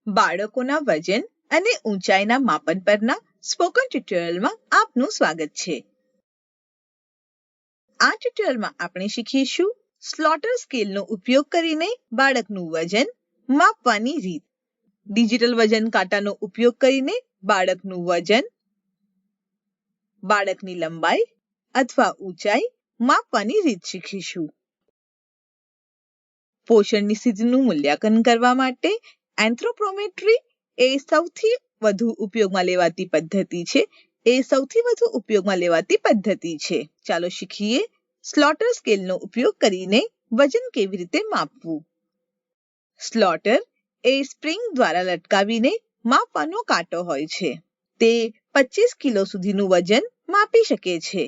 બાળકોના વજન અને ઊંચાઈના માપન પરના સ્પોકન ટ્યુટોરિયલમાં આપનું સ્વાગત છે. આ ટ્યુટોરિયલમાં આપણે શીખીશું સ્લોટર સ્કેલનો ઉપયોગ કરીને બાળકનું વજન માપવાની રીત. ડિજિટલ વજન કાંટાનો ઉપયોગ કરીને બાળકનું વજન, બાળકની લંબાઈ અથવા ઊંચાઈ માપવાની રીત શીખીશું. પોષણની સ્થિતિનું મૂલ્યાંકન કરવા માટે એન્થ્રોપોમેટ્રી એ સૌથી વધુ ઉપયોગમાં લેવાતી પદ્ધતિ છે. ચાલો શીખીએ સ્લોટર સ્કેલનો ઉપયોગ કરીને વજન કેવી રીતે માપવું. સ્લોટર એ સ્પ્રિંગ દ્વારા લટકાવીને માપવાનો કાંટો હોય છે. તે 25 કિલો સુધીનું વજન માપી શકે છે.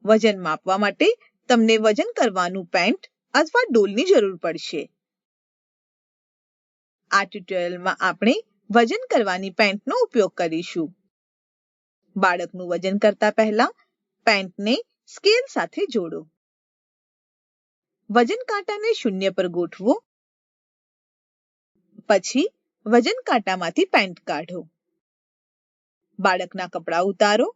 વજન માપવા માટે તમને વજન કરવાનું પેન્ટ અથવા ડોલની જરૂર પડશે. આ ટ્યુટોરિયલમાં આપણે વજન કરવાની પેન્ટનો ઉપયોગ કરીશું. બાળકનું વજન કરતા પહેલા પેન્ટને સ્કેલ સાથે જોડો. વજન કાંટાને શૂન્ય પર ગોઠવો. પછી વજન કાંટામાંથી પેન્ટ કાઢો. બાળકના કપડાં ઉતારો.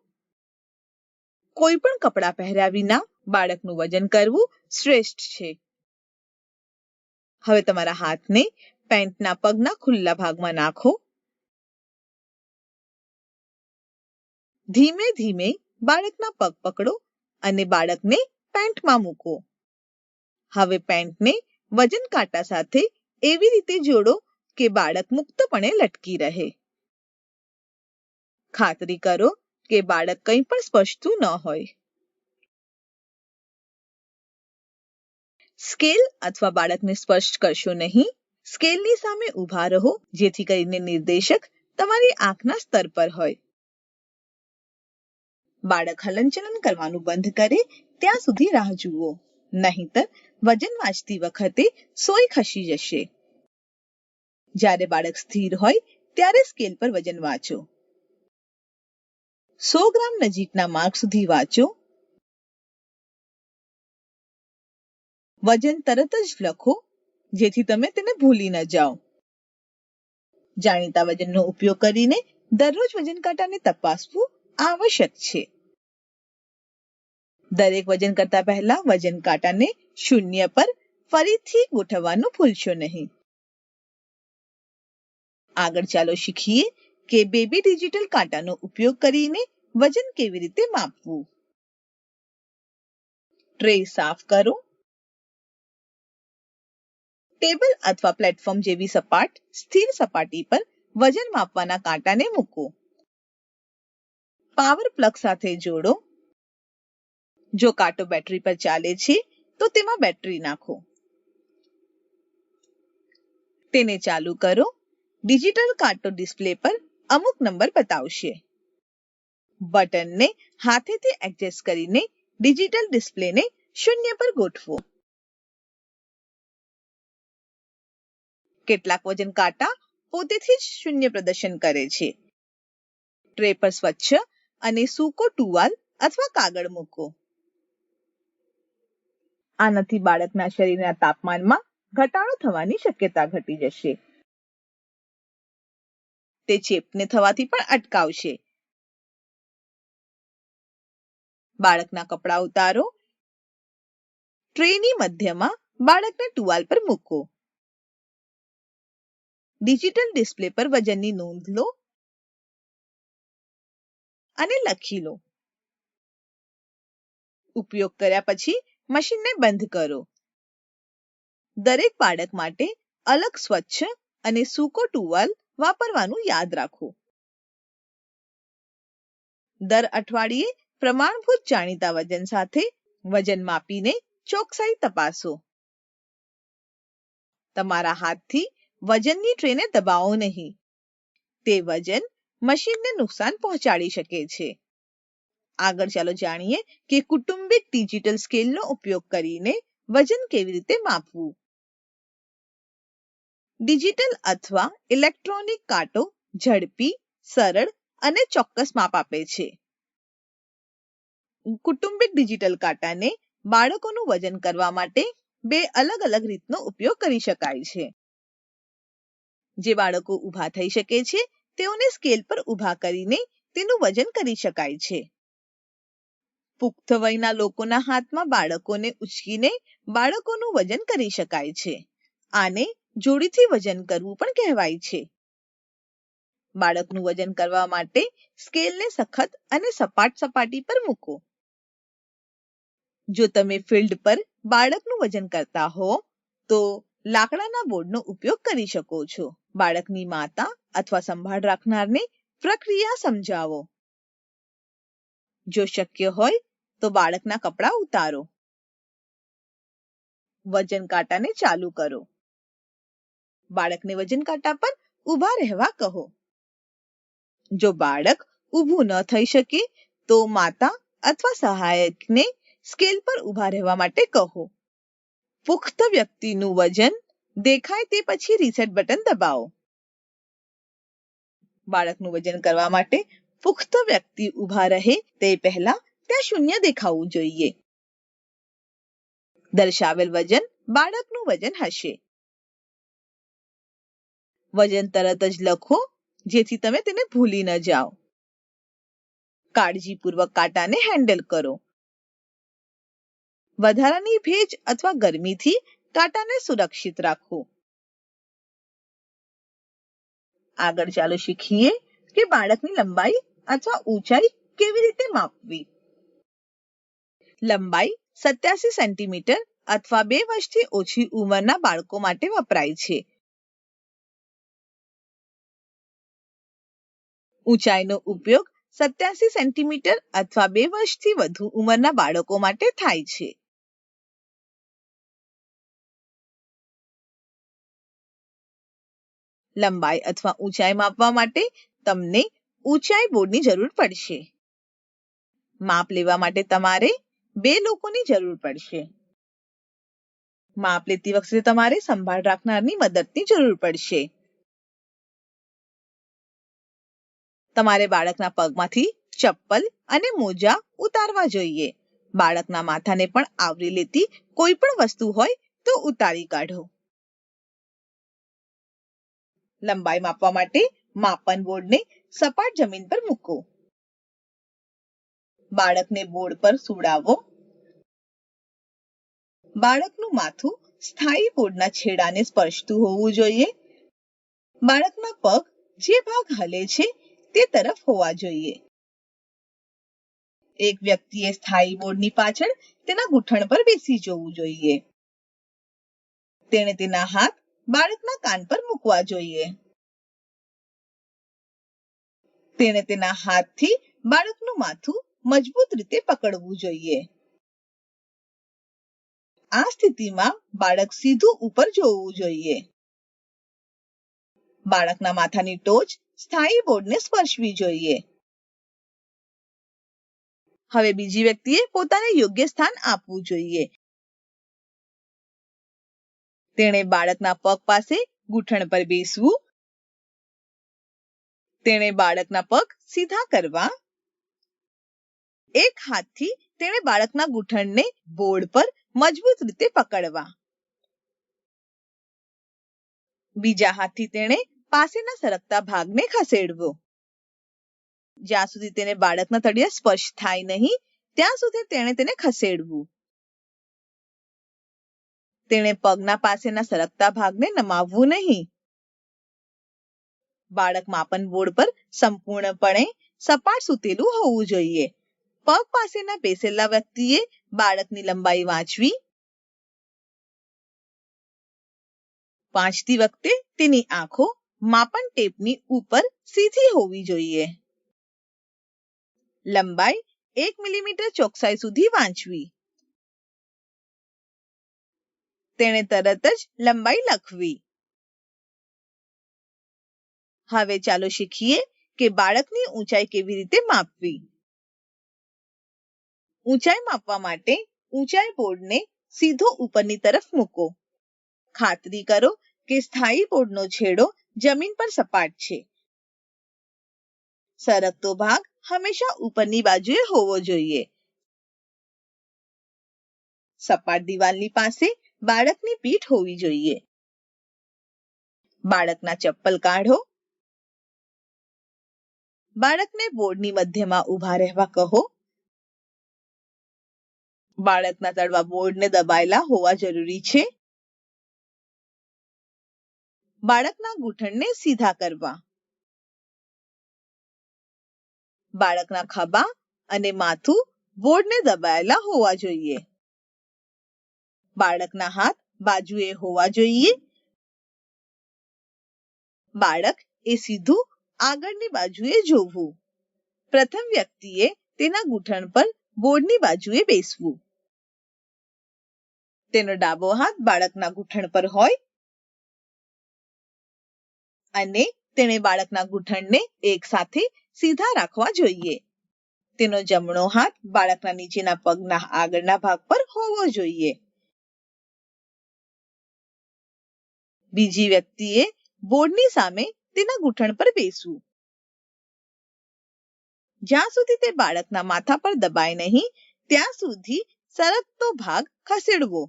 કોઈ પણ કપડાં પહેર્યા વિના બાળકનું વજન કરવું શ્રેષ્ઠ છે. હવે તમારા હાથને પેન્ટના પગના ખુલ્લા ભાગમાં નાખો. ધીમે ધીમે બાળકના પગ પકડો અને બાળકને પેન્ટમાં મૂકો. હવે પેન્ટને વજન કાંટા સાથે એવી રીતે જોડો કે બાળક મુક્તપણે લટકી રહે. ખાતરી કરો કે બાળક કંઈ પણ સ્પર્શતું ન હોય. સ્કેલ અથવા બાળકને સ્પર્શ કરશો નહીં. સ્કેલની સામે ઊભા રહો જેથી કરીને નિર્દેશક તમારી આંખના સ્તર પર હોય. બાળક હલનચલન કરવાનું બંધ કરે ત્યાં સુધી રાહ જુઓ. નહીંતર વજન વાંચતી વખતે સોય ખસી જશે. જ્યારે બાળક સ્થિર હોય ત્યારે સ્કેલ પર વજન વાંચો. 100 ગ્રામ નજીકના માર્ક સુધી વાંચો. વજન તરત જ લખો જેથી તમે તેને ભૂલી ન જાઓ. જાણીતા વજનનો ઉપયોગ કરીને દરરોજ વજન કાંટાને તપાસવું આવશ્યક છે. દરેક વજન કરતા પહેલા વજન કાંટાને શૂન્ય પર ફરીથી ગોઠવવાનું ભૂલશો નહીં. આગળ ચાલો શીખીએ કે બેબી ડિજિટલ કાંટાનો ઉપયોગ કરીને વજન કેવી રીતે માપવું. ટ્રે સાફ કરો. ટેબલ અથવા પ્લેટફોર્મ જેવી સપાટ, સ્થિર સપાટી પર વજન માપવાના કાંટાને મૂકો. પાવર પ્લગ સાથે જોડો. જો કાંટો બેટરી પર ચાલે છે તો તેમાં બેટરી નાખો. તેને ચાલુ કરો. ડિજિટલ કાંટો ડિસ્પ્લે પર અમુક નંબર બતાવશે. બટનને હાથેથી એડજસ્ટ કરીને ડિજિટલ ડિસ્પ્લેને શૂન્ય પર ગોઠવો. કેટલાક વજન કાંટા પોતેથી જ શૂન્ય પ્રદર્શન કરે છે. ટ્રે પર સ્વચ્છ અને સૂકો ટુવાલ અથવા કાગળ મૂકો. આનાથી બાળકના શરીરના તાપમાનમાં ઘટાડો થવાની શક્યતા ઘટી જશે. તે ચેપને થવાથી પણ અટકાવશે. બાળકના કપડાં ઉતારો. ટ્રેની મધ્યમાં બાળકને ટુવાલ પર મૂકો. ડિજિટલ ડિસ્પ્લે પર વજનની નોંધ લો અને લખી લો. ઉપયોગ કર્યા પછી મશીનને બંધ કરો. દરેક બાળક માટે અલગ સ્વચ્છ અને સૂકો ટુવાલ વાપરવાનું યાદ રાખો. દર અઠવાડિયે પ્રમાણભૂત જાણીતા વજન સાથે વજન માપીને ચોકસાઈ તપાસો. તમારા હાથથી વજનની ટ્રેને દબાવો નહીં. તે વજન મશીનને નુકસાન પહોંચાડી શકે છે. આગળ ચાલો જાણીએ કે કુટુંબિક ડિજિટલ સ્કેલનો ઉપયોગ કરીને વજન કેવી રીતે માપવું. ડિજિટલ અથવા ઇલેક્ટ્રોનિક કાંટો ઝડપી, સરળ અને ચોક્કસ માપ આપે છે. કુટુંબિક ડિજિટલ કાંટાને બાળકોનું વજન કરવા માટે 2 અલગ અલગ રીતનો ઉપયોગ કરી શકાય છે. જે બાળકો ઊભા થઈ શકે છે તેઓને સ્કેલ પર ઊભા કરીને તેનું વજન કરી શકાય છે. પુખ્ત વયના લોકોના હાથમાં બાળકોને ઉચકીને બાળકોનું વજન કરી શકાય છે. આને જોડીથી વજન કરવું પણ કહેવાય છે. બાળકનું વજન કરવા માટે સ્કેલને સખત અને સપાટ સપાટી પર મૂકો. જો તમે ફિલ્ડ પર બાળકનું વજન કરતા હો તો લાકડાના બોર્ડનો ઉપયોગ કરી શકો છો. બાળકની માતા અથવા સંભાળ રાખનારને પ્રક્રિયા સમજાવો. જો શક્ય હોય તો બાળકના કપડાં ઉતારો. વજન કાંટાને ચાલુ કરો. બાળકને વજન કાંટા પર ઊભા રહેવા કહો. જો બાળક ઊભું ન થઈ શકે તો માતા અથવા સહાયકને સ્કેલ પર ઊભા રહેવા માટે કહો. પુખ્ત વ્યક્તિનું વજન દેખાય તે પછી રીસેટ બટન દબાવો. બાળકનું વજન કરવા માટે પુખ્ત વ્યક્તિ ઊભા રહે તે પહેલા ત્યાં શૂન્ય દેખાવું જોઈએ. દર્શાવેલ વજન બાળકનું વજન હશે. વજન તરત જ લખો જેથી તમે તેને ભૂલી ન જાઓ. કાળજીપૂર્વક કાંટાને હેન્ડલ કરો. વધારાની ભેજ અથવા ગરમીથી કાંટાને સુરક્ષિત રાખો. આગળ ચાલો શીખીએ કે બાળકની લંબાઈ અથવા ઊંચાઈ કેવી રીતે માપવી. લંબાઈ 87 સેન્ટીમીટર અથવા 2 વર્ષથી ઓછી ઉંમરના બાળકો માટે વપરાય છે. ઊંચાઈનો ઉપયોગ 87 સેન્ટીમીટર અથવા 2 વર્ષથી વધુ ઉંમરના બાળકો માટે થાય છે. લંબાઈ અથવા ઊંચાઈ માપવા માટે તમને ઊંચાઈ બોર્ડની જરૂર પડશે. માપ લેવા માટે તમારે 2 લોકોની જરૂર પડશે. માપ લેતી વખતે તમારે સંભાળ રાખનારની મદદની જરૂર પડશે. તમારે બાળકના પગમાંથી ચપ્પલ અને મોજા ઉતારવા જોઈએ. બાળકના માથાને પણ આવરી લેતી કોઈ પણ વસ્તુ હોય તો ઉતારી કાઢો. લંબાઈ માપવા માટે માપન બોર્ડને સપાટ જમીન પર મૂકો. બાળકને બોર્ડ પર સુવડાવો. બાળકનું માથું સ્થાયી બોર્ડના છેડાને સ્પર્શતું હોવું જોઈએ. બાળકના પગ જે ભાગ હલે છે તે તરફ હોવા જોઈએ. એક વ્યક્તિએ સ્થાયી બોર્ડની પાછળ તેના ઘૂંટણ પર બેસી જવું જોઈએ. તેણે તેના હાથ બાળકના કાન પર મૂકવા જોઈએ. તેણે તેના હાથથી બાળકનું માથું મજબૂત રીતે પકડવું જોઈએ. આ સ્થિતિમાં બાળક સીધું ઉપર જોવું જોઈએ. બાળકના માથાની ટોચ સ્થાયી બોર્ડને સ્પર્શવી જોઈએ. હવે બીજી વ્યક્તિએ પોતાને યોગ્ય સ્થાન આપવું જોઈએ. તેણે બાળકના પગ પાસે ઘૂંટણ પર બેસવું. તેણે બાળકના પગ સીધા કરવા. એક હાથથી તેણે બાળકના ઘૂંટણને બોર્ડ પર મજબૂત રીતે પકડવા. બીજા હાથથી તેણે પાસેના સરકતા ભાગને ખસેડવો. જ્યાં સુધી તેને બાળકના તળિયે સ્પર્શ થાય નહીં ત્યાં સુધી તેણે તેને ખસેડવું. તેણે પગના પાસેના સરકતા ભાગને નમાવવું નહીં. બાળક માપન બોર્ડ પર સંપૂર્ણપણે સપાટ સૂતેલું હોવું જોઈએ. પગ પાસેના બેસેલા વ્યક્તિએ બાળકની લંબાઈ વાંચવી. વાંચતી વખતે તેની આંખો માપન ટેપની ઉપર સીધી હોવી જોઈએ. લંબાઈ 1 મિલીમીટર ચોકસાઈ સુધી વાંચવી. તેણે તરત જ લંબાઈ લખવી. હવે ચાલો શીખીએ કે બાળકની ઊંચાઈ કેવી રીતે માપવી. ઊંચાઈ માપવા માટે ઊંચાઈ બોર્ડને સીધો ઉપરની તરફ મૂકો. ખાતરી કરો કે સ્થાયી બોર્ડનો છેડો જમીન પર સપાટ છે. સરકતો ભાગ હંમેશા ઉપરની બાજુએ હોવો જોઈએ. સપાટ દિવાલની પાસે બાળકની પીઠ હોવી જોઈએ. બાળકના ચપ્પલ કાઢો. બાળકને બોર્ડની મધ્યમાં ઊભા રહેવા કહો. બાળકના તળવા બોર્ડને દબાયેલા હોવા જરૂરી છે. બાળકના ઘૂંટણને સીધા કરવા. બાળકના ખભા અને માથું બોર્ડને દબાયેલા હોવા જોઈએ. બાળકના હાથ બાજુએ હોવા જોઈએ. બાળક એ સીધું આગળની બાજુએ જોવું. પ્રથમ વ્યક્તિએ તેના ઘૂંટણ પર બોર્ડની બાજુએ બેસવું. તેનો ડાબો હાથ બાળકના ઘૂંટણ પર હોય અને તેણે બાળકના ઘૂંટણને એકસાથે સીધા રાખવા જોઈએ. તેનો જમણો હાથ બાળકના નીચેના પગના આગળના ભાગ પર હોવો જોઈએ. બીજી વ્યક્તિએ બોર્ડની સામે તેના ઘૂંટણ પર બેસવું. જ્યાં સુધી તે બાળકના માથા પર દબાય નહીં ત્યાં સુધી સરકતો ભાગ ખસેડવો.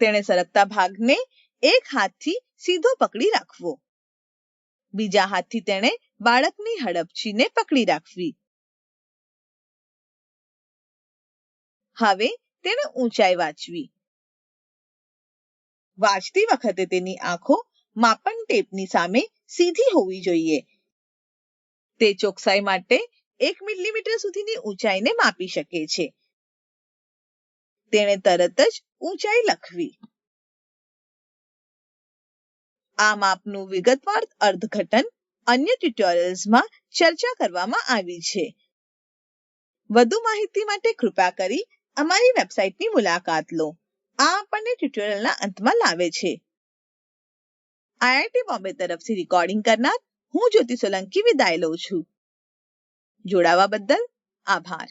તેણે સરકતા ભાગને એક હાથથી સીધો પકડી રાખવો. બીજા હાથથી તેણે બાળકની હડપચીને પકડી રાખવી. હવે તેણે ઊંચાઈ વાંચવી. વાંચતી વખતે તેની આંખો માપન ટેપની સામે સીધી હોવી જોઈએ. તે ચોકસાઈ માટે 1 મિલીમીટર સુધીની ઊંચાઈને માપી શકે છે. તેણે તરત જ ઊંચાઈ લખવી. આ માપનું વિગતવાર અર્થઘટન અન્ય ટ્યુટોરિયલ્સમાં ચર્ચા કરવામાં આવી છે. વધુ માહિતી માટે કૃપા કરી અમારી વેબસાઇટની મુલાકાત લો. આ આપણને ટ્યુટોરિયલના અંતમાં લાવે છે. IIT બોમ્બે તરફથી રેકોર્ડિંગ કરનાર હું જ્યોતિ સોલંકી વિદાય લઉં છું. જોડાવા બદલ આભાર.